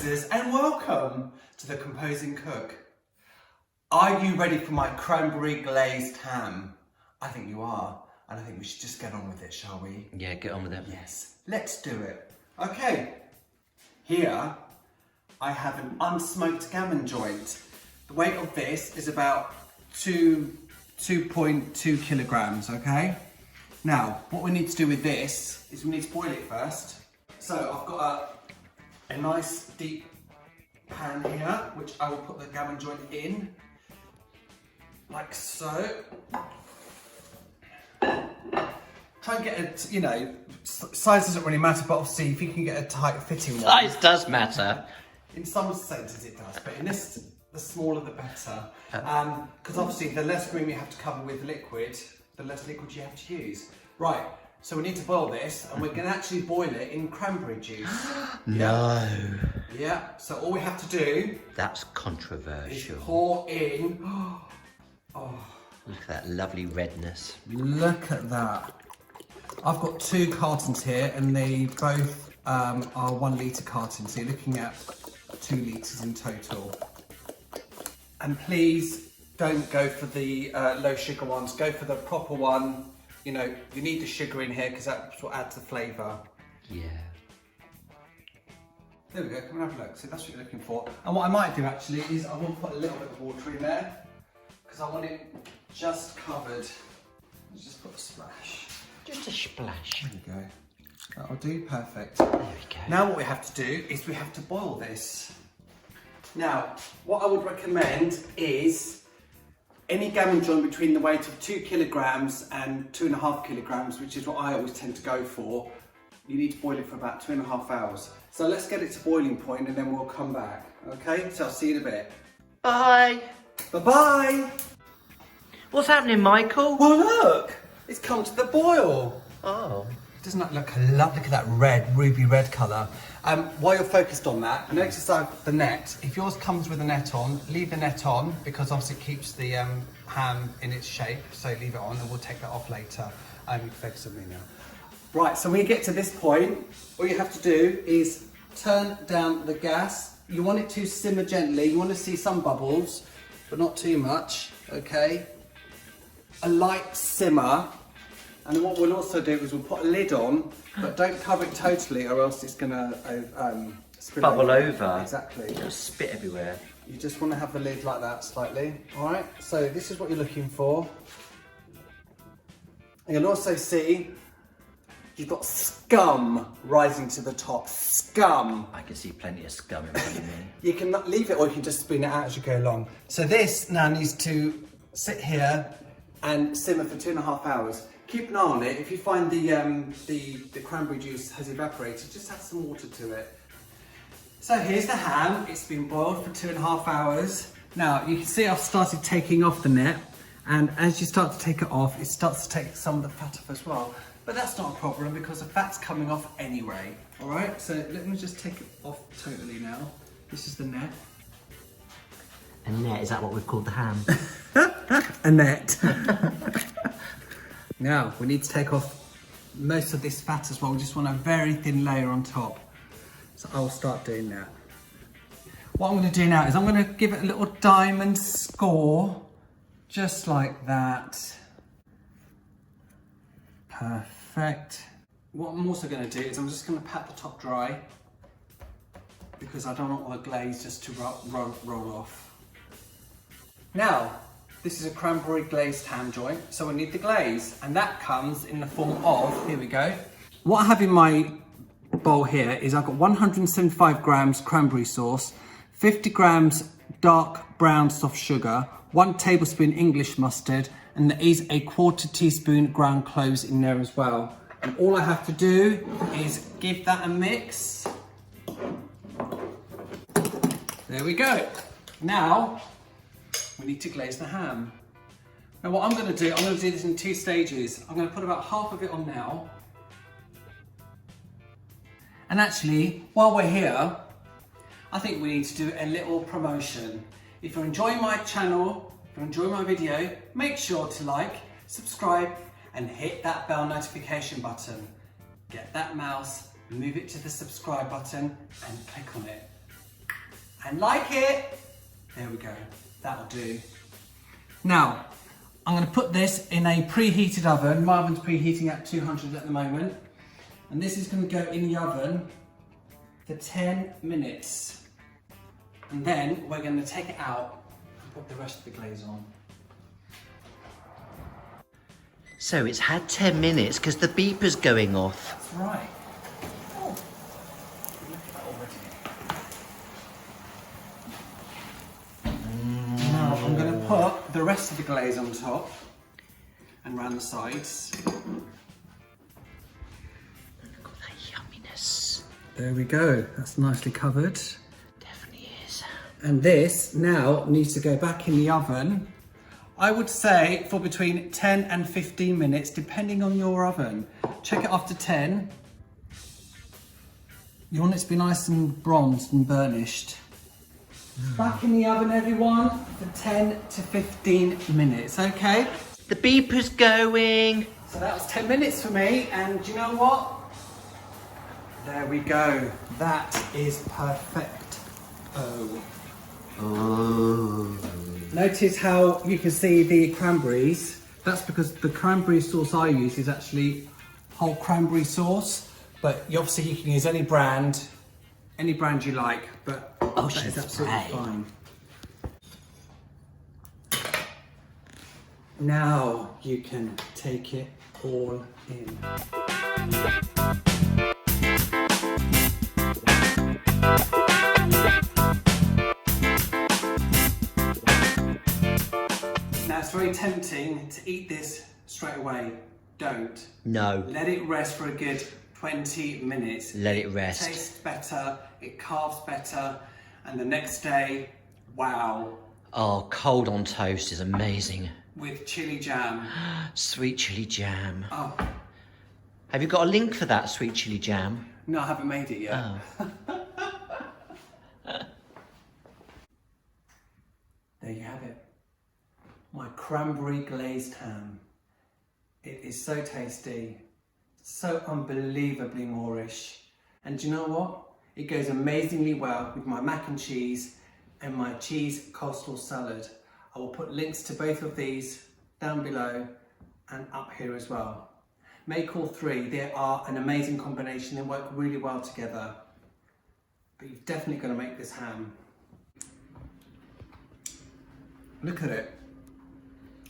composers, and welcome to the Composing Cook. Are you ready for my cranberry glazed ham? I think you are, and I think we should just get on with it, shall we? Yeah, get on with it. Yes, let's do it. Okay, here I have an unsmoked gammon joint. The weight of this is about 2.2 kilograms, okay? Now, what we need to do with this is we need to boil it first. So I've got a nice deep pan here, which I will put the gammon joint in, like so. Try and get it, you know, size doesn't really matter, but obviously if you can get a tight fitting one. Size does matter. In some senses it does, but in this, the smaller the better. Because obviously the less room you have to cover with liquid, the less liquid you have to use. Right, so we need to boil this, and we're going to actually boil it in cranberry juice. No. Yeah, so all we have to do That's is controversial. pour in. Oh, Look at that lovely redness. look at that. I've got 2 cartons here, and they both are 1 litre cartons, so you're looking at 2 litres in total. And please don't go for the low sugar ones, go for the proper one. You know, you need the sugar in here because that's what adds the flavour. Yeah. There we go, come and have a look. So that's what you're looking for. And what I might do actually is I will put a little bit of water in there because I want it just covered. Let's just put a splash. Just a splash. There you go. That'll do, perfect. There we go. Now what we have to do is we have to boil this. Now, what I would recommend is any gammon joint between the weight of 2 kilograms and 2.5 kilograms, which is what I always tend to go for. You need to boil it for about 2.5 hours. So let's get it to boiling point and then we'll come back. Okay, so I'll see you in a bit. Bye. Bye-bye. What's happening, Michael? Well, look, it's come to the boil. Oh. Doesn't that look lovely? Look at that red, ruby red colour. While you're focused on that, notice the net. If yours comes with a net on, leave the net on because obviously it keeps the ham in its shape. So leave it on and we'll take that off later. You can focus on me now. Right, so when you get to this point, all you have to do is turn down the gas. You want it to simmer gently. You want to see some bubbles, but not too much, okay? A light simmer. And what we'll also do is we'll put a lid on, but don't cover it totally or else it's going to Bubble over. Exactly. It'll spit everywhere. You just want to have the lid like that slightly. All right, so this is what you're looking for. And you'll also see you've got scum rising to the top. Scum. I can see plenty of scum in front of me. You can leave it or you can just spoon it out as you go along. So this now needs to sit here and simmer for 2.5 hours. Keep an eye on it. If you find the cranberry juice has evaporated, just add some water to it. So here's the ham. It's been boiled for 2.5 hours. Now you can see I've started taking off the net, and as you start to take it off, it starts to take some of the fat off as well. But that's not a problem because the fat's coming off anyway. All right, so let me just take it off totally now. This is the net. A net, is that what we've called the ham? A net. Now, we need to take off most of this fat as well. We just want a very thin layer on top. So I'll start doing that. What I'm going to do now is I'm going to give it a little diamond score, just like that. Perfect. What I'm also going to do is I'm just going to pat the top dry because I don't want all the glaze just to roll off. Now, this is a cranberry glazed ham joint, so we need the glaze, and that comes in the form of, here we go. What I have in my bowl here is I've got 175 grams cranberry sauce, 50 grams dark brown soft sugar, 1 tablespoon English mustard, and there is a 1/4 teaspoon ground cloves in there as well. And all I have to do is give that a mix. There we go. Now, we need to glaze the ham. Now what I'm going to do this in 2 stages. I'm going to put about half of it on now. And actually, while we're here, I think we need to do a little promotion. If you're enjoying my channel, if you're enjoying my video, make sure to like, subscribe, and hit that bell notification button. Get that mouse, move it to the subscribe button, and click on it. and like it. There we go, that'll do. Now, I'm going to put this in a preheated oven. My oven's preheating at 200 at the moment. And this is going to go in the oven for 10 minutes. And then we're going to take it out and put the rest of the glaze on. So it's had 10 minutes because the beeper's going off. That's right. Oh, look at that already. Now I'm going to put the rest of the glaze on top and around the sides. Look at that yumminess. There we go, that's nicely covered. Definitely is. And this now needs to go back in the oven, I would say for between 10 and 15 minutes, depending on your oven. Check it after 10. You want it to be nice and bronzed and burnished. Back in the oven, everyone, for 10 to 15 minutes, okay? The beeper's going. So that was 10 minutes for me, and do you know what? There we go. That is perfect. Oh. Oh. Notice how you can see the cranberries. That's because the cranberry sauce I use is actually whole cranberry sauce, but obviously you can use any brand you like, but that is absolutely fine. Now you can take it all in. Now it's very tempting to eat this straight away. Don't. No. Let it rest for a good 20 minutes. Let it rest. It tastes better, it carves better, and the next day, wow. Oh, cold on toast is amazing. With chili jam. Sweet chili jam. Oh, Have you got a link for that sweet chili jam? no, I haven't made it yet. Oh. There you have it. My cranberry glazed ham. It is so tasty, so unbelievably Moorish. And do you know what? It goes amazingly well with my mac and cheese and my cheese coleslaw salad. I will put links to both of these down below and up here as well. Make all three. They are an amazing combination. They work really well together. But you've definitely got to make this ham. Look at it.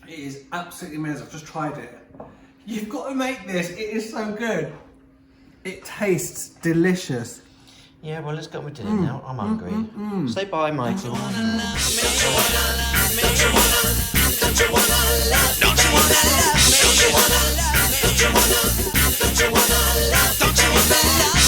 It is absolutely amazing. I've just tried it. You've got to make this. It is so good. It tastes delicious. Yeah, well, let's go with dinner now. I'm hungry. Say bye, Michael. Don't you wanna love me? Don't you wanna love me? Don't you wanna love me? Don't you wanna love me? Don't you wanna love me? Don't you wanna love me?